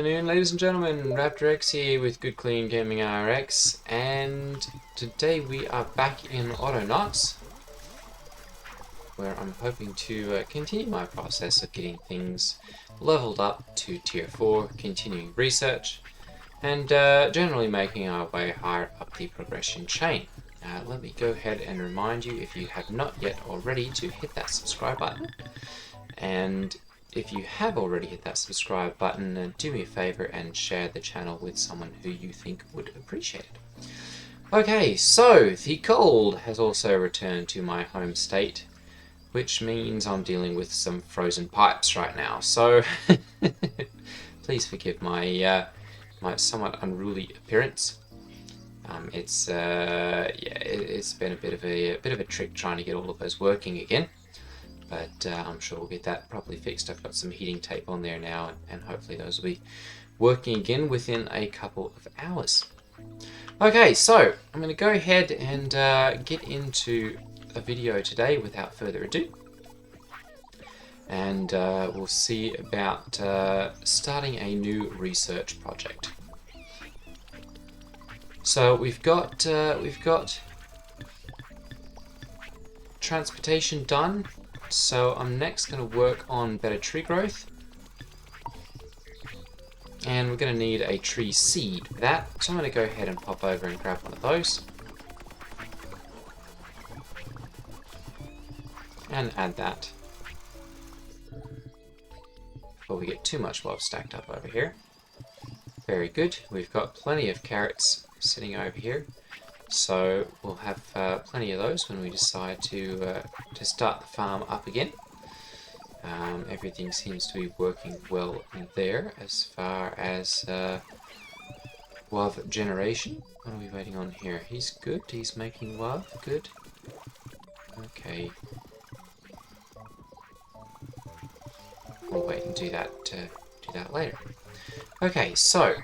Good afternoon, ladies and gentlemen. Raptor X here with Good Clean Gaming RX, and today we are back in Autonauts, where I'm hoping to continue my process of getting things leveled up to Tier 4, continuing research, and generally making our way higher up the progression chain. Let me go ahead and remind you, if you have not yet already, to hit that subscribe button, and if you have already hit that subscribe button, do me a favor and share the channel with someone who you think would appreciate it. Okay, so the cold has also returned to my home state, which means I'm dealing with some frozen pipes right now. So please forgive my my somewhat unruly appearance. It's been a bit of a trick trying to get all of those working again. But I'm sure we'll get that properly fixed. I've got some heating tape on there now, and hopefully those will be working again within a couple of hours. Okay, so I'm going to go ahead and get into a video today without further ado. And we'll see about starting a new research project. So we've got transportation done. So I'm next going to work on better tree growth, and we're going to need a tree seed for that, so I'm going to go ahead and pop over and grab one of those and add that before we get too much love stacked up over here. Very good, we've got plenty of carrots sitting over here, so we'll have plenty of those when we decide to start the farm up again. Everything seems to be working well in there as far as love generation. What are we waiting on here? He's good, he's making love, good. Okay. We'll wait and do that later. Okay, so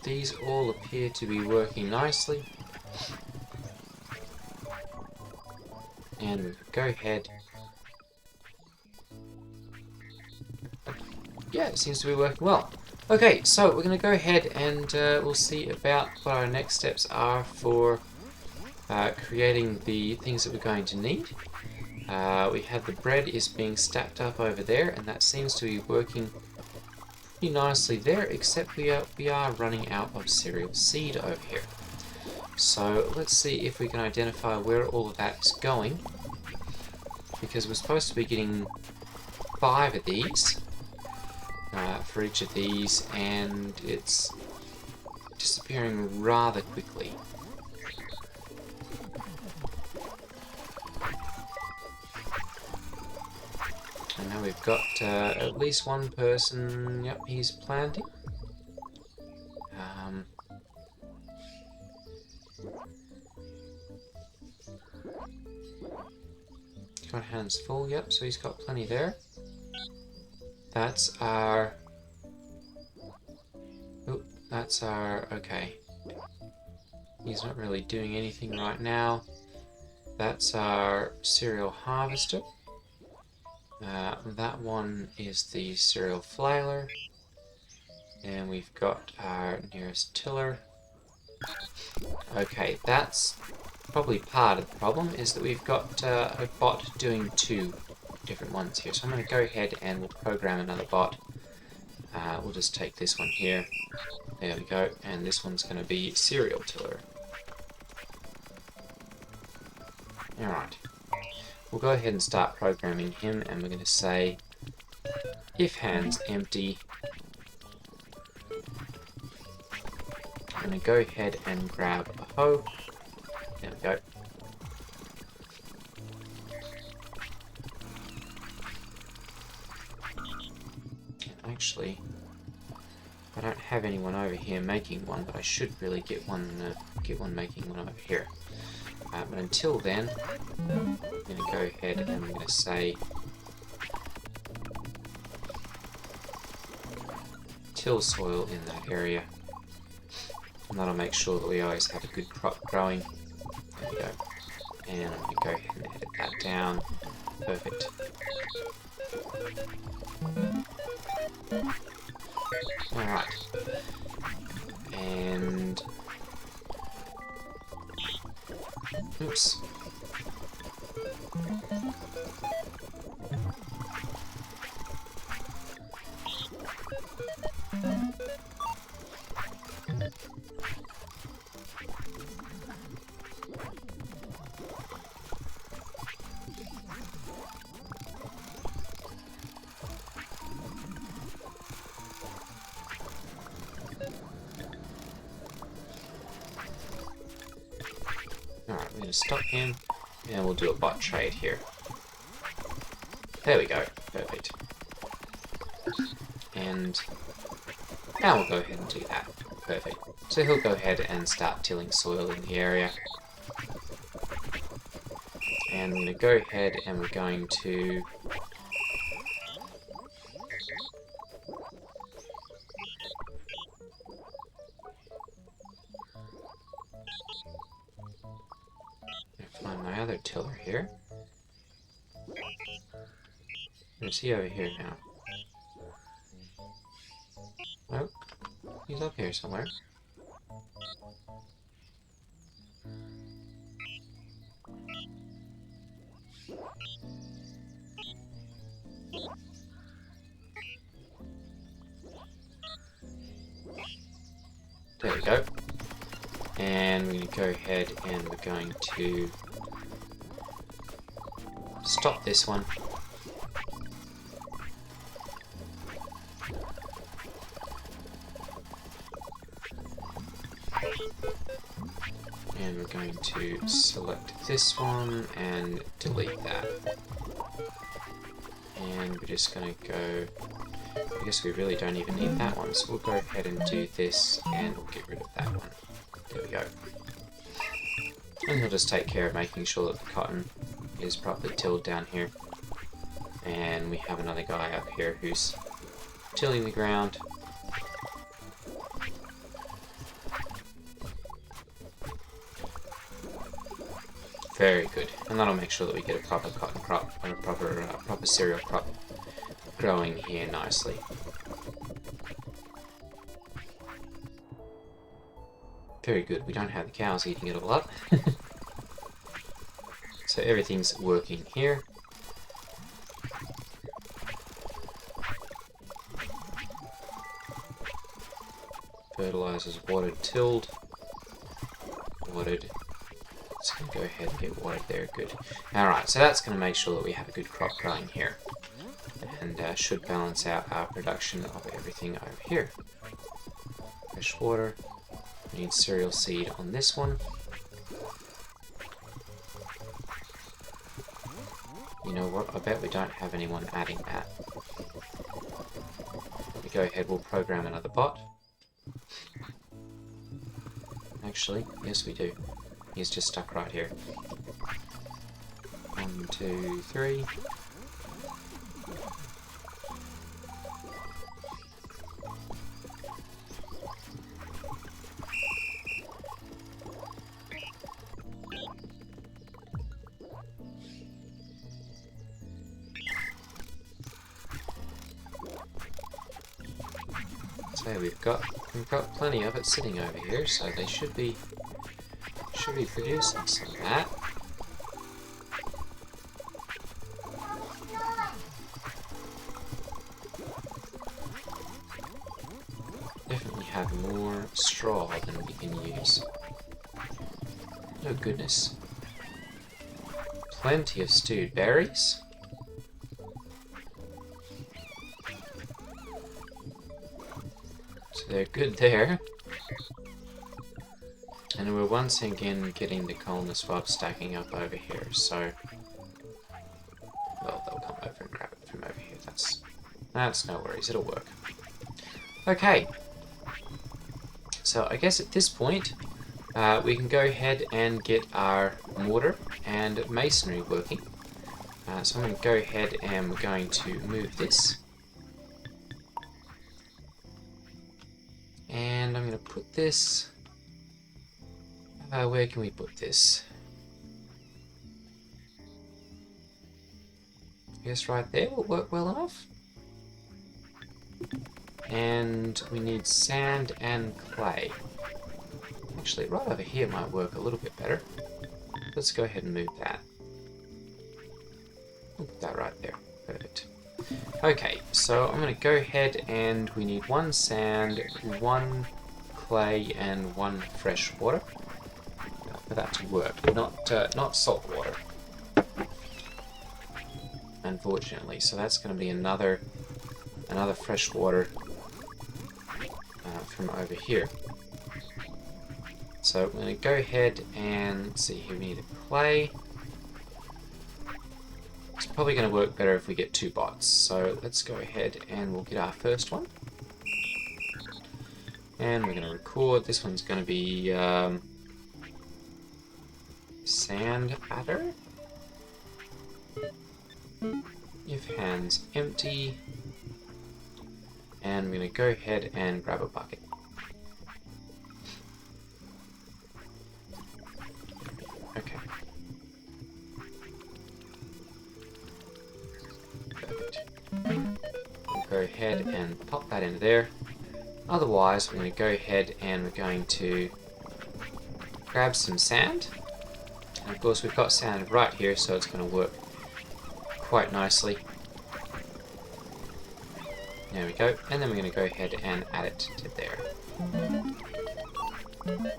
these all appear to be working nicely, and we'll go ahead. Yeah, it seems to be working well. Okay, so we're going to go ahead and we'll see about what our next steps are for creating the things that we're going to need. We have the bread is being stacked up over there, and that seems to be working pretty nicely there, except we are running out of cereal seed over here. So let's see if we can identify where all of that is going, because we're supposed to be getting 5 of these for each of these, and it's disappearing rather quickly. And now we've got at least one person. Yep, he's planting. Got hands full. Yep, so he's got plenty there. That's our. Oh, that's our. Okay. He's not really doing anything right now. That's our cereal harvester. That one is the cereal flailer, and we've got our nearest tiller. Okay, that's probably part of the problem, is that we've got a bot doing 2 different ones here. So I'm going to go ahead and we'll program another bot. We'll just take this one here. There we go, and this one's going to be cereal tiller. Alright. We'll go ahead and start programming him, and we're going to say if hands empty. I'm going to go ahead and grab a hoe. There we go. And actually, I don't have anyone over here making one, but I should really get one making one over here. But until then, I'm going to go ahead and I'm going to say till soil in that area, and that'll make sure that we always have a good crop growing. There we go. And I'm going to go ahead and edit that down. Perfect. Alright. And... oops. Alright, we're going to stop him, and we'll do a bot trade here. There we go. Perfect. And now we'll go ahead and do that. Perfect. So he'll go ahead and start tilling soil in the area. And we're going to go ahead and we're going to... find my other tiller here. Is he over here now? Oh, he's up here somewhere. There we go. And we're going to go ahead and we're going to stop this one. And we're going to select this one and delete that. And we're just going to go... I guess we really don't even need that one, so we'll go ahead and do this and we'll get rid of that one. There we go. And he'll just take care of making sure that the cotton is properly tilled down here. And we have another guy up here who's tilling the ground. Very good. And that'll make sure that we get a proper cotton crop and a proper cereal crop growing here nicely. Very good. We don't have the cows eating it all up. So everything's working here. Fertilizers watered, tilled. Watered. It's going to go ahead and get watered there. Good. Alright, so that's going to make sure that we have a good crop growing here. And should balance out our production of everything over here. Fresh water. We need cereal seed on this one. You know what? I bet we don't have anyone adding that. We go ahead, we'll program another bot. Actually, yes we do. He's just stuck right here. 1, 2, 3. So we've got plenty of it sitting over here, so they should be producing some of that. Definitely have more straw than we can use. Oh goodness. Plenty of stewed berries. So they're good there. And we're once again getting the colony swab stacking up over here, so... well, they'll come over and grab it from over here. That's no worries, it'll work. Okay. So I guess at this point, we can go ahead and get our mortar and masonry working. So I'm going to go ahead and we're going to move this. And I'm going to put this... where can we put this? I guess right there will work well enough. And we need sand and clay. Actually, right over here might work a little bit better. Let's go ahead and move that. We'll put that right there. Perfect. Okay, so I'm going to go ahead and we need 1 sand, 1 clay, and 1 fresh water for that to work. Not salt water, unfortunately. So that's going to be another fresh water from over here. So I'm going to go ahead and let's see here. We need a clay. It's probably going to work better if we get 2 bots. So let's go ahead and we'll get our first one. And we're going to record. This one's going to be sand adder. If hands empty. And we're going to go ahead and grab a bucket. Okay. Perfect. We'll go ahead and pop that into there. Otherwise, we're going to go ahead and we're going to grab some sand. And of course, we've got sand right here, so it's going to work quite nicely. There we go. And then we're going to go ahead and add it to there.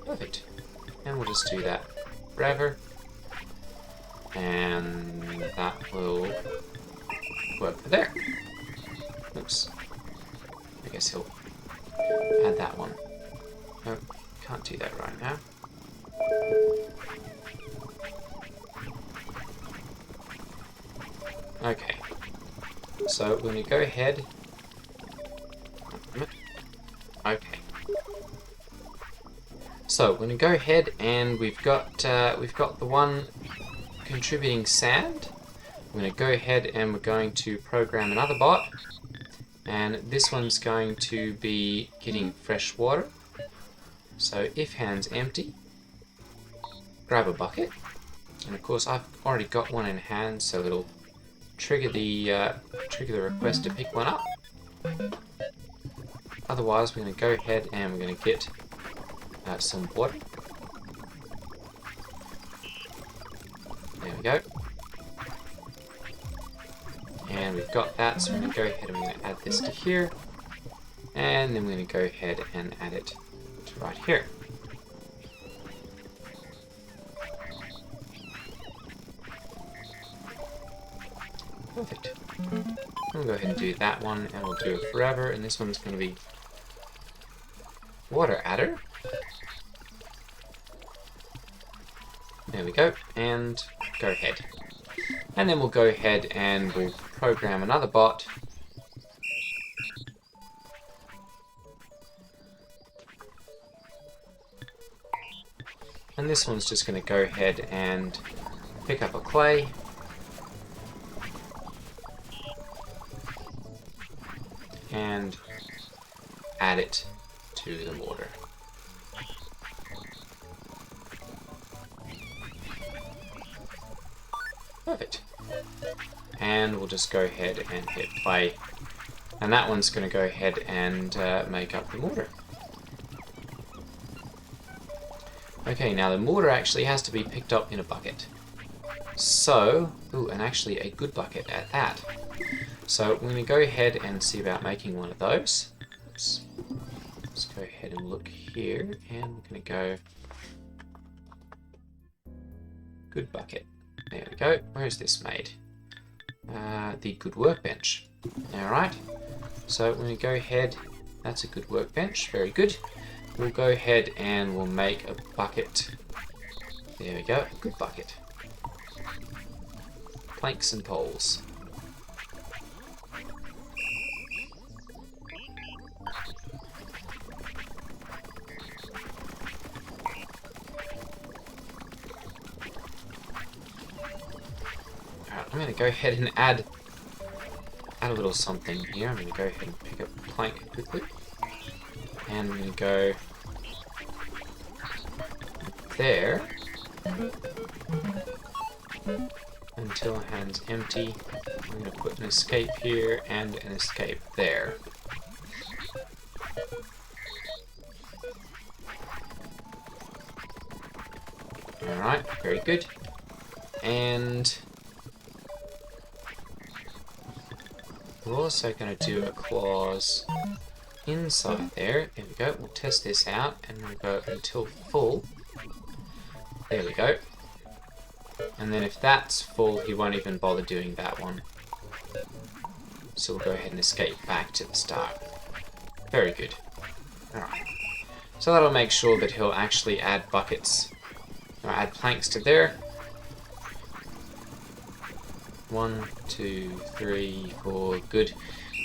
Perfect. And we'll just do that forever. And that will work for there. Oops. I guess he'll add that one. No, can't do that right now. Okay. So we're going to go ahead. Okay. So we're going to go ahead and we've got the one contributing sand. We're going to go ahead and we're going to program another bot, and this one's going to be getting fresh water. So if hands empty, grab a bucket, and of course I've already got one in hand, so it'll trigger the request to pick one up. Otherwise, we're going to go ahead and we're going to get some water. There we go. And we've got that, so we're going to go ahead and we're going to add this to here. And then we're going to go ahead and add it to right here. Perfect. We'll go ahead and do that one, and we'll do it forever. And this one's going to be water adder. There we go, and go ahead. And then we'll go ahead and we'll program another bot. And this one's just going to go ahead and pick up a clay. And add it to the mortar. Perfect. And we'll just go ahead and hit play. And that one's going to go ahead and make up the mortar. Okay, now the mortar actually has to be picked up in a bucket. So, ooh, and actually a good bucket at that. So we're going to go ahead and see about making one of those. Let's go ahead and look here, and we're going to go good bucket. There we go. Where is this made? The good workbench. Alright. So we're going to go ahead. That's a good workbench. Very good. We'll go ahead and we'll make a bucket. There we go. Good bucket. Planks and poles. I'm going to go ahead and add a little something here. I'm going to go ahead and pick up a plank quickly. And I'm going to go there until hand's empty. I'm going to put an escape here and an escape there. Alright, very good. And we're also going to do a clause inside there. There we go. We'll test this out and we'll go until full. There we go. And then if that's full, he won't even bother doing that one. So we'll go ahead and escape back to the start. Very good. Alright. So that'll make sure that he'll actually add buckets, or add planks to there. 1, 2, 3, 4, good.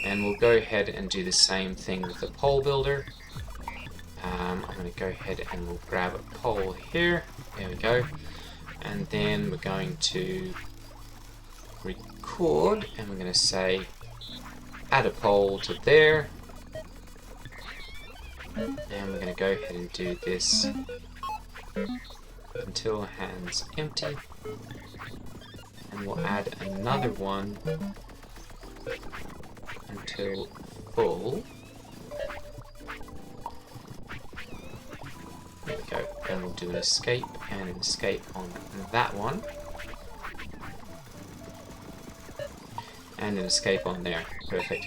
And we'll go ahead and do the same thing with the pole builder. I'm going to go ahead and we'll grab a pole here. There we go. And then we're going to record, and we're going to say add a pole to there. And we're going to go ahead and do this until hands empty. And we'll add another one until full. There we go. And we'll do an escape and an escape on that one. And an escape on there. Perfect.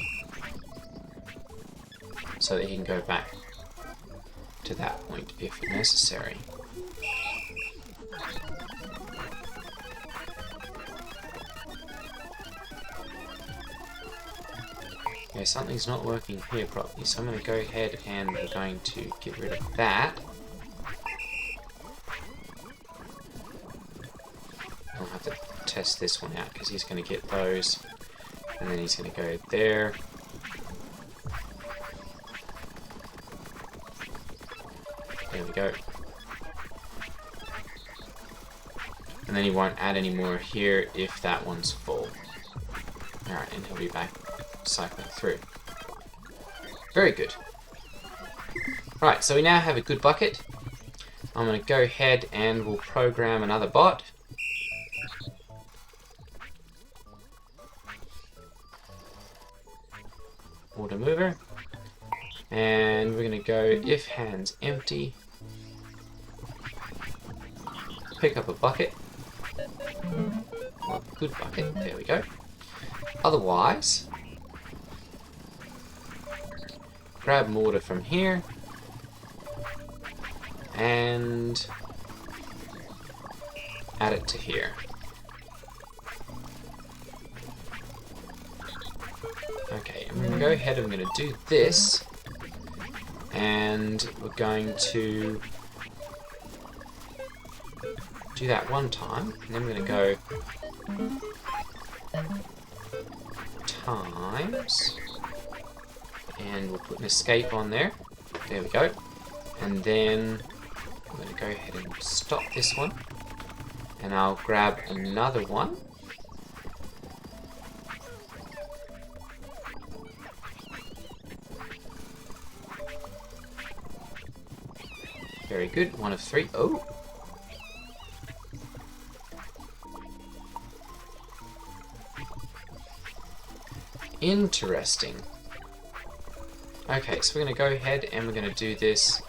So that he can go back to that point if necessary. Yeah, something's not working here properly, so I'm going to go ahead and we're going to get rid of that. I'll have to test this one out because he's going to get those, and then he's going to go there. There we go. And then he won't add any more here if that one's full. Alright, and he'll be back cycling through. Very good. Right, so we now have a good bucket. I'm going to go ahead and we'll program another bot. Water mover. And we're going to go if hands empty. Pick up a bucket. Well, good bucket. There we go. Otherwise, grab mortar from here and add it to here. Okay, I'm going to go ahead and we're going to do this, and we're going to do that one time, and then we're going to go times, and we'll put an escape on there. There we go. And then I'm going to go ahead and stop this one, and I'll grab another one. Very good. 1 of 3. Oh! Interesting. Okay, so we're going to go ahead and we're going to do this.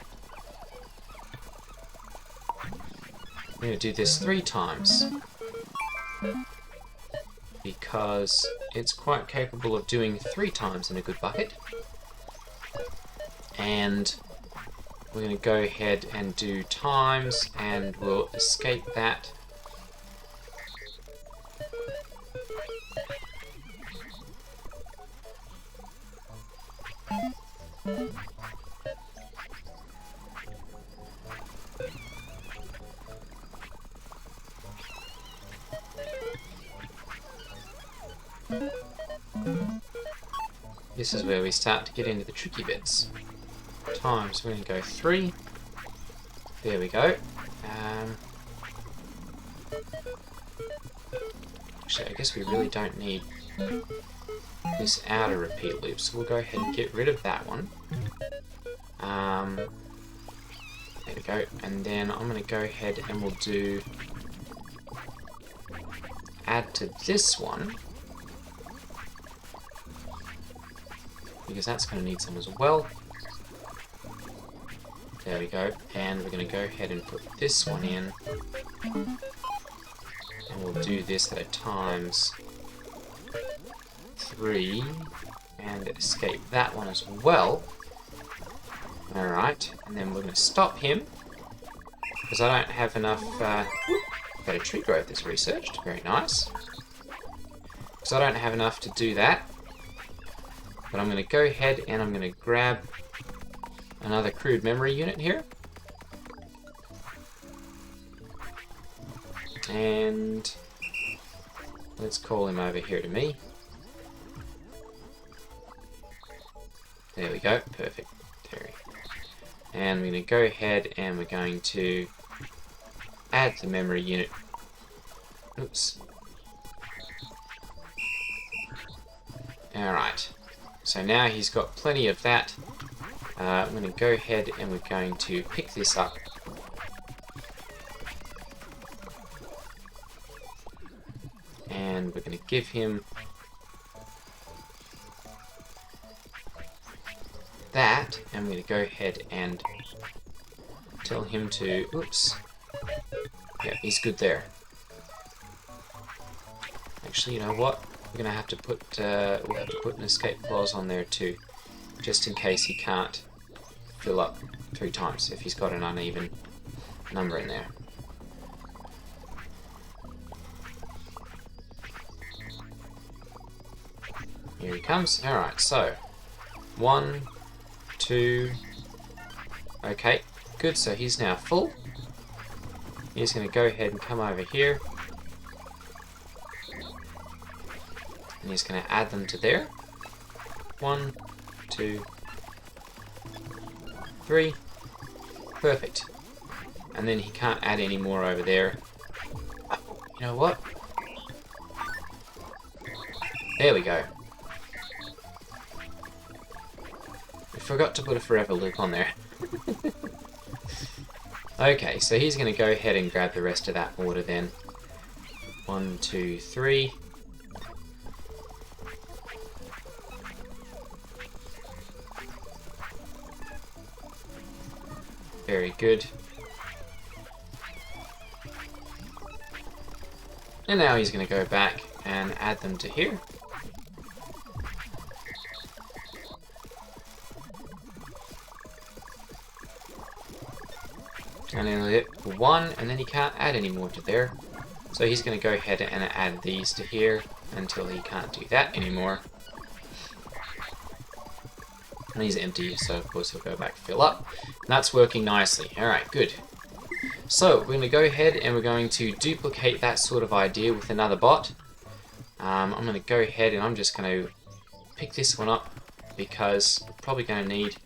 We're going to do this 3 times. Because it's quite capable of doing 3 times in a good bucket. And we're going to go ahead and do times, and we'll escape that. This is where we start to get into the tricky bits. Times, we're going to go 3. There we go. Actually, I guess we really don't need this outer repeat loop, so we'll go ahead and get rid of that one. There we go. And then I'm going to go ahead and we'll do add to this one, because that's going to need some as well. There we go. And we're going to go ahead and put this one in. And we'll do this at a times 3. And escape that one as well. Alright. And then we're going to stop him. Because I don't have enough... better tree growth is researched. Very nice. Because I don't have enough to do that. But I'm going to go ahead and I'm going to grab another crude memory unit here. And let's call him over here to me. There we go. Perfect. There. And we're going to go ahead and we're going to add the memory unit. Oops. Alright. So now he's got plenty of that. I'm going to go ahead and we're going to pick this up. And we're going to give him that. And we're going to go ahead and tell him to... Oops. Yeah, he's good there. Actually, you know what? We're going to have to put... we'll have to put an escape clause on there too. Just in case he can't fill up 3 times if he's got an uneven number in there. Here he comes. Alright, so 1, 2. Okay, good. So he's now full. He's going to go ahead and come over here. And he's going to add them to there. 1, 2, 3. Perfect. And then he can't add any more over there. Oh, you know what? There we go. We forgot to put a forever loop on there. Okay, so he's going to go ahead and grab the rest of that mortar then. 1, 2, 3. Very good. And now he's going to go back and add them to here. And then hit 1, and then he can't add any more to there. So he's going to go ahead and add these to here until he can't do that anymore. And he's empty, so of course he'll go back and fill up. And that's working nicely. Alright, good. So we're going to go ahead and we're going to duplicate that sort of idea with another bot. I'm going to go ahead and I'm just going to pick this one up because we're probably going to need...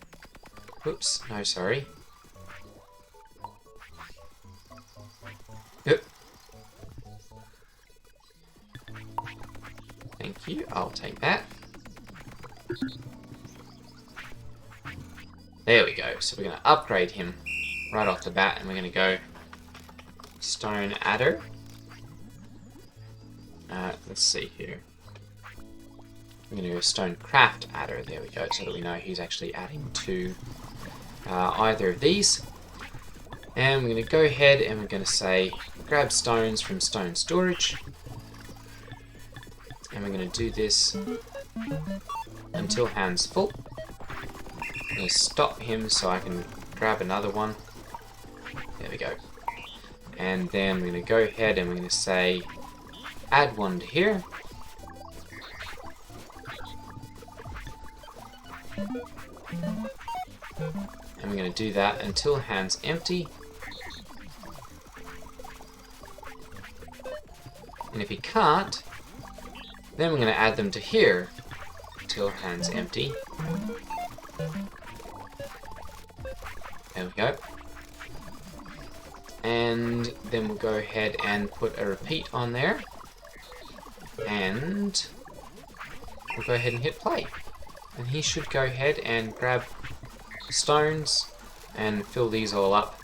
Oops, no, sorry. Yep. Thank you, I'll take that. There we go. So we're going to upgrade him right off the bat, and we're going to go stone adder. Let's see here. We're going to go stone craft adder. There we go, so that we know he's actually adding to either of these. And we're going to go ahead and we're going to say grab stones from stone storage. And we're going to do this until hand's full. I'm going to stop him so I can grab another one. There we go. And then we're going to go ahead and we're going to say add one to here. And we're going to do that until hand's empty. And if he can't, then we're going to add them to here until hand's empty. There we go. And then we'll go ahead and put a repeat on there. And we'll go ahead and hit play. And he should go ahead and grab stones and fill these all up.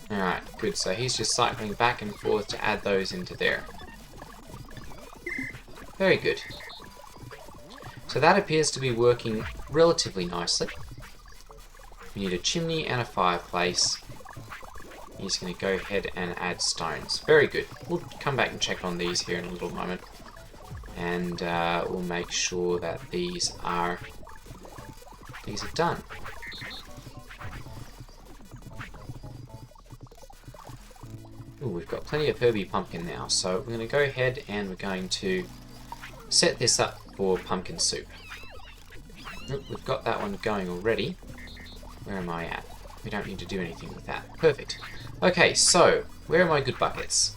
Alright, good. So he's just cycling back and forth to add those into there. Very good. So that appears to be working relatively nicely. We need a chimney and a fireplace. He's going to go ahead and add stones. Very good. We'll come back and check on these here in a little moment. And we'll make sure that these are done. Ooh, we've got plenty of herby pumpkin now, so we're going to go ahead and we're going to set this up for pumpkin soup. Oop, we've got that one going already. Where am I at? We don't need to do anything with that. Perfect. Okay, so where are my good buckets?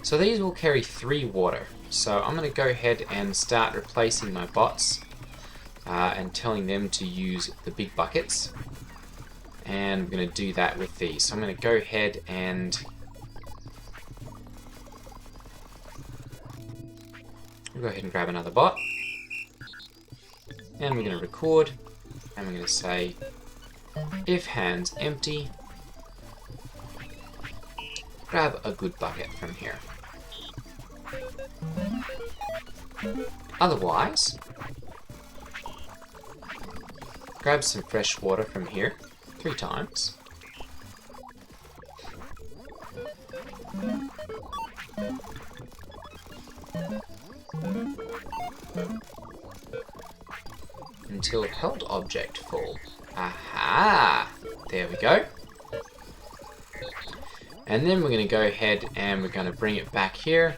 So these will carry 3 water. So I'm going to go ahead and start replacing my bots and telling them to use the big buckets. And I'm going to do that with these. So I'm going to go ahead and we'll go ahead and grab another bot. And we're going to record. And we're going to say, if hands empty, grab a good bucket from here. Otherwise, grab some fresh water from here 3 times. Until held object full. Aha! There we go. And then we're going to go ahead and we're going to bring it back here.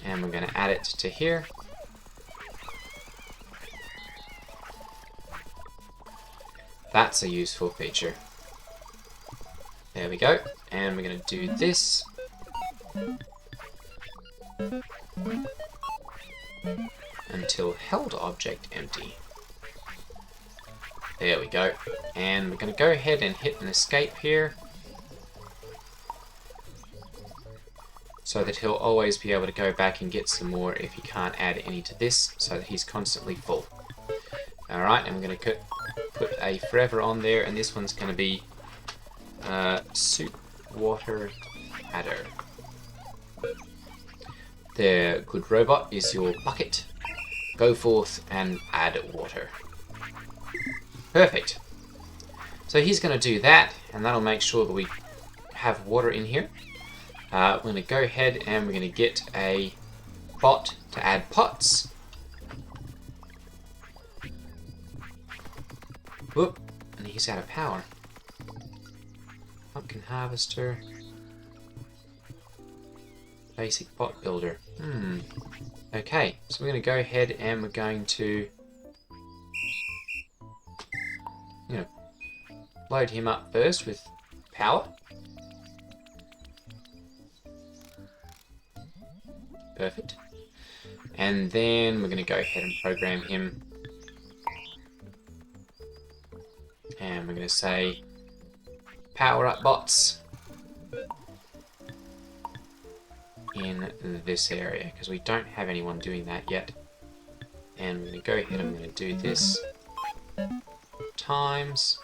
And we're going to add it to here. That's a useful feature. There we go. And we're going to do this. Until held object empty. There we go. And we're going to go ahead and hit an escape here. So that he'll always be able to go back and get some more if he can't add any to this, so that he's constantly full. Alright, and we're going to put a forever on there, and this one's going to be soup water adder. The good robot is your bucket. Go forth and add water. Perfect. So he's going to do that, and that'll make sure that we have water in here. We're going to go ahead and we're going to get a bot to add pots. Whoop, and he's out of power. Pumpkin harvester. Basic bot builder. Okay, so we're going to go ahead and we're going to load him up first with power. Perfect. And then we're going to go ahead and program him. And we're going to say, power up bots in this area, because we don't have anyone doing that yet. And we're going to go ahead and I'm going to do this times.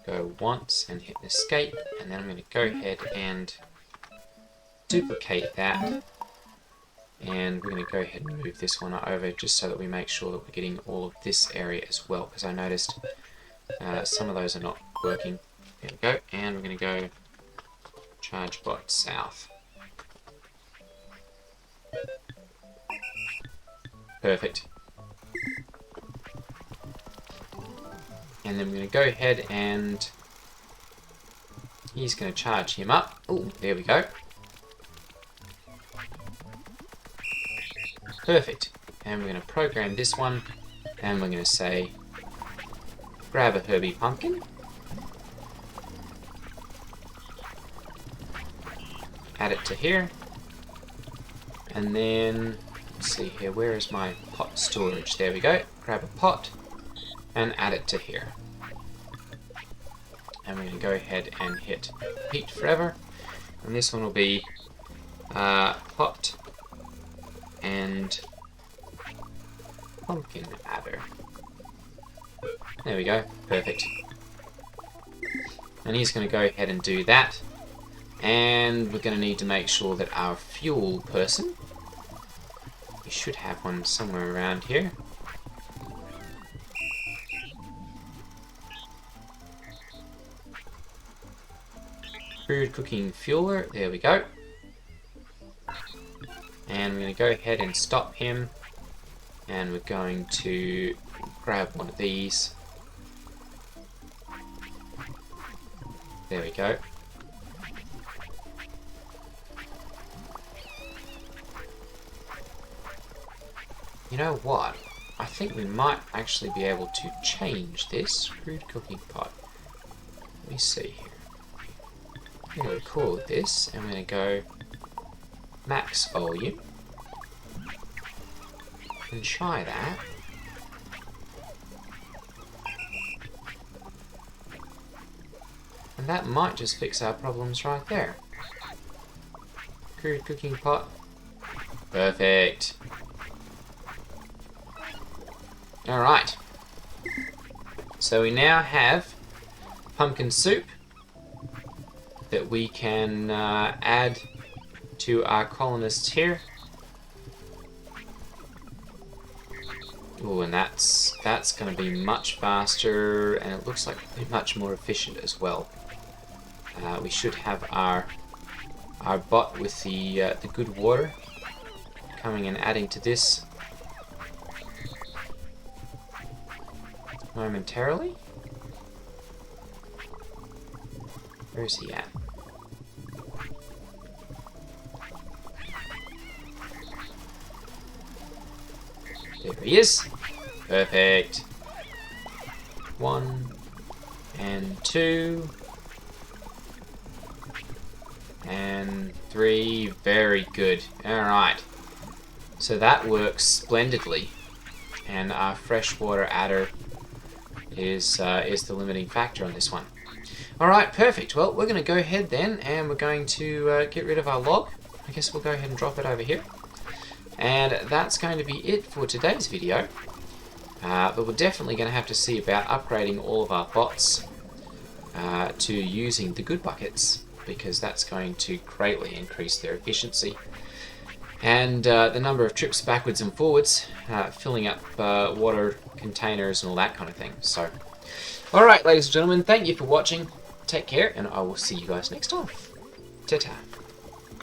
Go once and hit escape, and then I'm going to go ahead and duplicate that, and we're going to go ahead and move this one over just so that we make sure that we're getting all of this area as well, because I noticed some of those are not working. There we go, and we're going to go charge bot south. Perfect. And then we're going to go ahead and he's going to charge him up. Oh, there we go. Perfect. And we're going to program this one, and we're going to say, grab a herby pumpkin. Add it to here. And then, let's see here, where is my pot storage? There we go. Grab a pot and add it to here. And we're going to go ahead and hit repeat forever. And this one will be pot and pumpkin adder. There we go, perfect. And he's going to go ahead and do that. And we're going to need to make sure that our fuel person, we should have one somewhere around here. Crude cooking fueler. There we go. And we're going to go ahead and stop him. And we're going to grab one of these. There we go. You know what? I think we might actually be able to change this crude cooking pot. Let me see here. I'm going to record this, and we're going to go max volume. And try that. And that might just fix our problems right there. Crude cooking pot. Perfect. Alright. So we now have pumpkin soup that we can add to our colonists here. Ooh, and that's going to be much faster, and it looks like much more efficient as well. We should have our bot with the good water coming and adding to this momentarily. Where is he at? There he is. Perfect. 1 and 2 and 3. Very good. Alright. So that works splendidly. And our freshwater adder is the limiting factor on this one. Alright, perfect. Well, we're going to go ahead then, and we're going to get rid of our log. I guess we'll go ahead and drop it over here. And that's going to be it for today's video. But we're definitely going to have to see about upgrading all of our bots to using the good buckets, because that's going to greatly increase their efficiency. And the number of trips backwards and forwards, filling up water containers and all that kind of thing. So, alright, ladies and gentlemen, thank you for watching. Take care, and I will see you guys next time. Ta-ta.